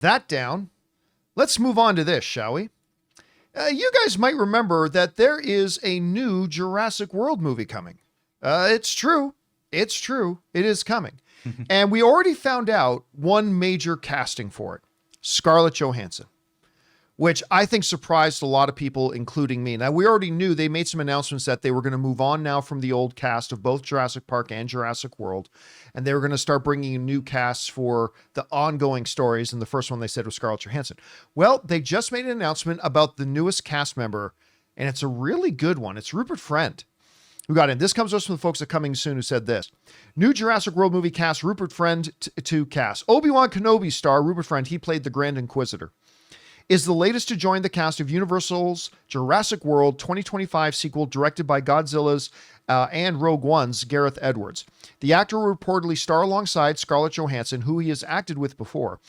that down, let's move on to this, shall we? You guys might remember that there is a new Jurassic World movie coming. It's true. It's true. It is coming. And we already found out one major casting for it, Scarlett Johansson, which I think surprised a lot of people, including me. Now, we already knew they made some announcements that they were going to move on now from the old cast of both Jurassic Park and Jurassic World, and they were going to start bringing in new casts for the ongoing stories, and the first one they said was Scarlett Johansson. Well, they just made an announcement about the newest cast member, and it's a really good one. It's Rupert Friend who got in. This comes to us from the folks at Coming Soon who said this. New Jurassic World movie cast Rupert Friend to cast. Obi-Wan Kenobi star Rupert Friend, he played the Grand Inquisitor, is the latest to join the cast of Universal's Jurassic World 2025 sequel directed by Godzilla's and Rogue One's Gareth Edwards. The actor will reportedly star alongside Scarlett Johansson, who he has acted with before,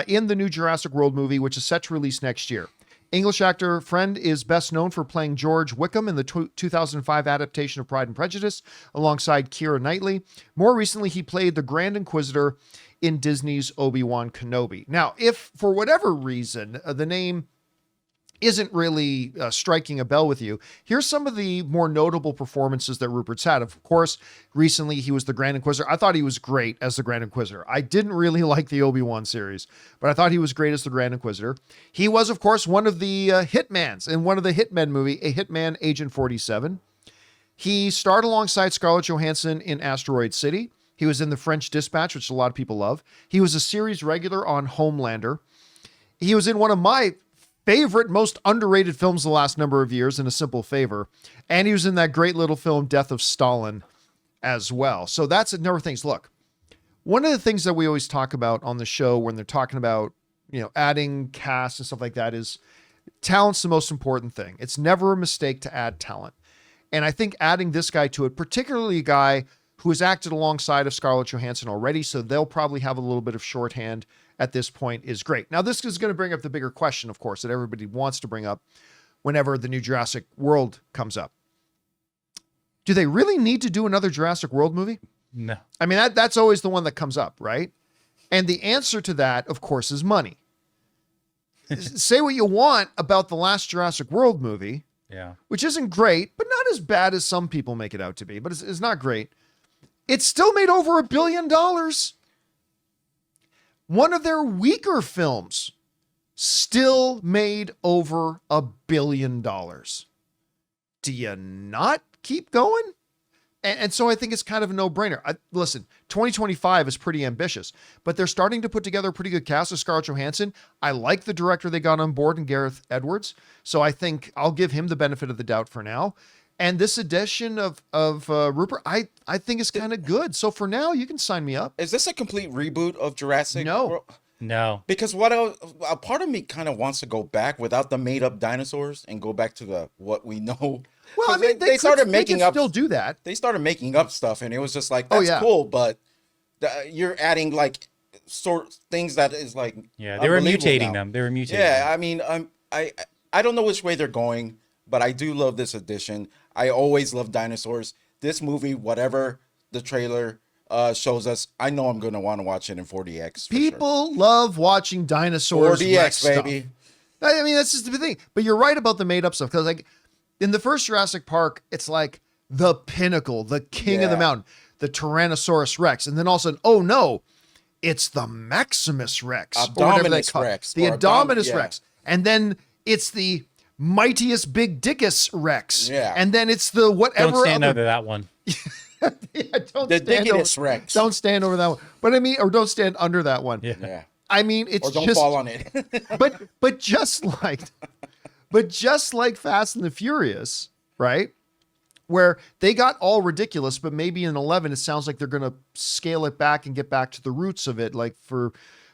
in the new Jurassic World movie, which is set to release next year. English actor Friend is best known for playing George Wickham in the 2005 adaptation of Pride and Prejudice alongside Keira Knightley. More recently, he played the Grand Inquisitor in Disney's Obi-Wan Kenobi. Now, if for whatever reason the name isn't really striking a bell with you, here's some of the more notable performances that Rupert's had. Of course, recently he was the Grand Inquisitor. I thought he was great as the Grand Inquisitor. I didn't really like the Obi-Wan series, but I thought he was great as the Grand Inquisitor. He was, of course, one of the hitmans in one of the Hitmen movie, A Hitman Agent 47. He starred alongside Scarlett Johansson in Asteroid City. He was in The French Dispatch, which a lot of people love. He was a series regular on Homelander. He was in one of my favorite, most underrated films the last number of years, In a Simple Favor. And he was in that great little film, Death of Stalin, as well. So that's a number of things. Look, one of the things that we always talk about on the show when they're talking about, adding cast and stuff like that is talent's the most important thing. It's never a mistake to add talent. And I think adding this guy to it, particularly a guy who has acted alongside of Scarlett Johansson already, so they'll probably have a little bit of shorthand at this point, is great. Now, this is going to bring up the bigger question, of course, that everybody wants to bring up whenever the new Jurassic World comes up. Do they really need to do another Jurassic World movie? No. I mean, that's always the one that comes up, right? And the answer to that, of course, is money. Say what you want about the last Jurassic World movie, which isn't great, but not as bad as some people make it out to be, but it's not great. It still made over $1 billion. One of their weaker films still made over $1 billion. Do you not keep going? And so I think it's kind of a no-brainer. Listen, 2025 is pretty ambitious, but they're starting to put together a pretty good cast of Scarlett Johansson. I like the director they got on board in Gareth Edwards, so I think I'll give him the benefit of the doubt for now. And this edition of Rupert, I think is kind of good. So for now, you can sign me up. Is this a complete reboot of Jurassic World? No. Because a part of me kind of wants to go back without the made-up dinosaurs and go back to what we know. Well, I mean, they started making up. Still do that. They started making up stuff, and it was just like, that's cool, but you're adding like things that is like, they were mutating them. They were mutating. Yeah, I mean, I don't know which way they're going, but I do love this edition. I always love dinosaurs. This movie, whatever the trailer shows us, I know I'm going to want to watch it in 4DX. People love watching dinosaurs. 4DX, baby. Stuff. I mean, that's just the thing. But you're right about the made up stuff. Because like in the first Jurassic Park, it's like the pinnacle, the king of the mountain, the Tyrannosaurus Rex. And then all of a sudden, oh no, it's the Maximus Rex. Abdominus Rex. The Abdominus Rex. And then it's the Mightiest Big Dickus Rex. Yeah. And then it's the whatever. Don't stand under that one. The Dickus Rex. Don't stand over that one. But I mean, or don't stand under that one. Yeah. I mean, it's or don't just, fall on it. but just like Fast and the Furious, right? Where they got all ridiculous, but maybe in 11, it sounds like they're going to scale it back and get back to the roots of it. Like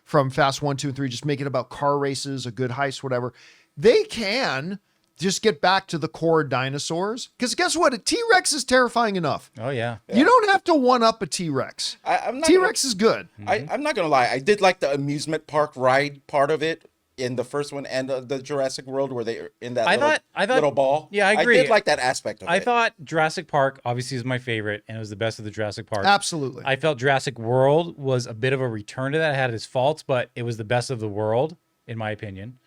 from Fast 1, 2, and 3, just make it about car races, a good heist, whatever. They can just get back to the core dinosaurs. Because guess what? A T-Rex is terrifying enough. Oh, yeah. You don't have to one-up a T-Rex. T-Rex is good. I'm not going to lie. I did like the amusement park ride part of it. in the first one and the Jurassic World where they in that I little, thought, little ball. yeah, I agree. I did like that aspect of I it. thought Jurassic Park obviously is my favorite, and it was the best of the Jurassic Park. Absolutely. I felt Jurassic World was a bit of a return to that. It had its faults, but it was the best of the world, in my opinion.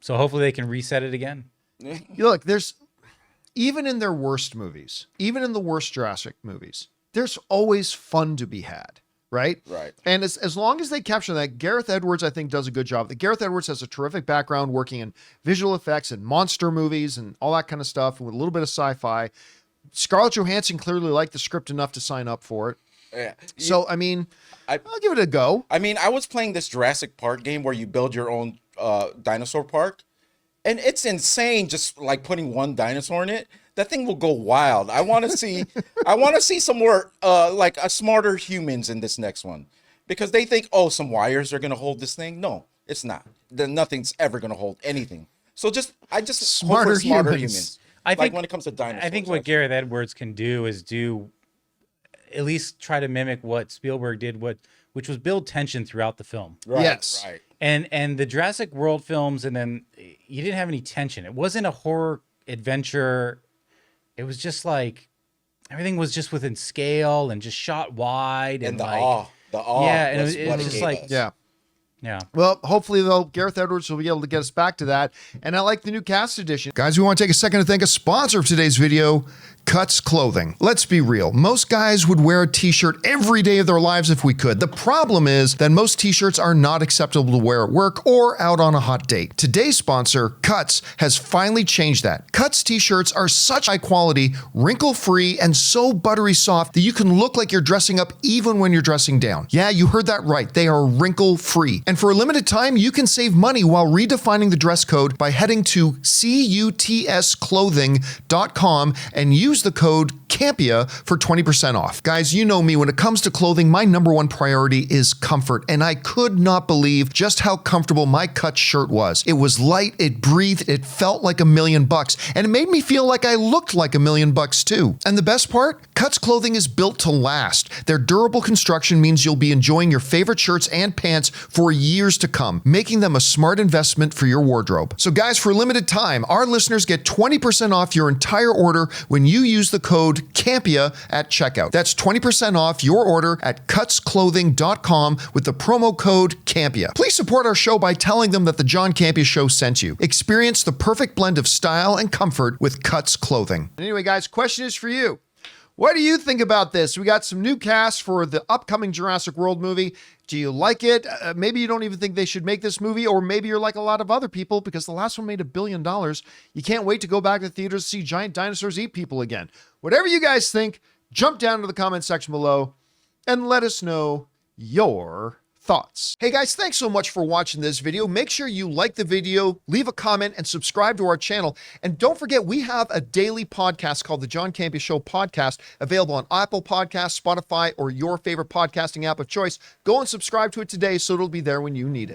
So hopefully they can reset it again. Look, there's even in their worst movies, even in the worst Jurassic movies, there's always fun to be had. Right? Right. And as long as they capture that, Gareth Edwards, I think, does a good job. Gareth Edwards has a terrific background working in visual effects and monster movies and all that kind of stuff with a little bit of sci-fi. Scarlett Johansson clearly liked the script enough to sign up for it. Yeah. So, I mean, I'll give it a go. I mean, I was playing this Jurassic Park game where you build your own dinosaur park, and it's insane just like putting one dinosaur in it. That thing will go wild. I want to see some more like a smarter humans in this next one, because they think, oh, some wires are gonna hold this thing. No, it's not. Nothing's ever gonna hold anything. So I just Smarter hope for smarter humans. humans. I think when it comes to dinosaurs, I think what Gareth Edwards can do is at least try to mimic what Spielberg did, which was build tension throughout the film. Right, Yes. right. And the Jurassic World films, and then you didn't have any tension. It wasn't a horror adventure. It was just like everything was just within scale and just shot wide And the like, awe. Yeah, and was it what was just gave like us. yeah. Well, hopefully, though, Gareth Edwards will be able to get us back to that. And I like the new cast edition. Guys, we want to take a second to thank a sponsor of today's video, Cuts Clothing. Let's be real. Most guys would wear a t-shirt every day of their lives if we could. The problem is that most t-shirts are not acceptable to wear at work or out on a hot date. Today's sponsor, Cuts, has finally changed that. Cuts t-shirts are such high quality, wrinkle-free, and so buttery soft that you can look like you're dressing up even when you're dressing down. Yeah, you heard that right. They are wrinkle-free. And for a limited time, you can save money while redefining the dress code by heading to CUTSclothing.com and use the code Campea for 20% off. Guys, you know me, when it comes to clothing, my number one priority is comfort, and I could not believe just how comfortable my Cuts shirt was. It was light, it breathed, it felt like $1 million, and it made me feel like I looked like $1 million too. And the best part? Cuts Clothing is built to last. Their durable construction means you'll be enjoying your favorite shirts and pants for years to come, making them a smart investment for your wardrobe. So guys, for a limited time, our listeners get 20% off your entire order when you use the code Campea at checkout. That's 20% off your order at cutsclothing.com with the promo code Campea. Please support our show by telling them that the John Campea Show sent you. Experience the perfect blend of style and comfort with Cuts Clothing. Anyway, guys, question is for you. What do you think about this? We got some new cast for the upcoming Jurassic World movie. Do you like it? Maybe you don't even think they should make this movie, or maybe you're like a lot of other people because the last one made $1 billion. You can't wait to go back to the theaters to see giant dinosaurs eat people again. Whatever you guys think, jump down to the comment section below and let us know your thoughts. Hey guys, thanks so much for watching this video. Make sure you like the video, leave a comment, and subscribe to our channel. And don't forget, we have a daily podcast called the John Campea Show Podcast, available on Apple Podcasts, Spotify, or your favorite podcasting app of choice. Go and subscribe to it today so it'll be there when you need it.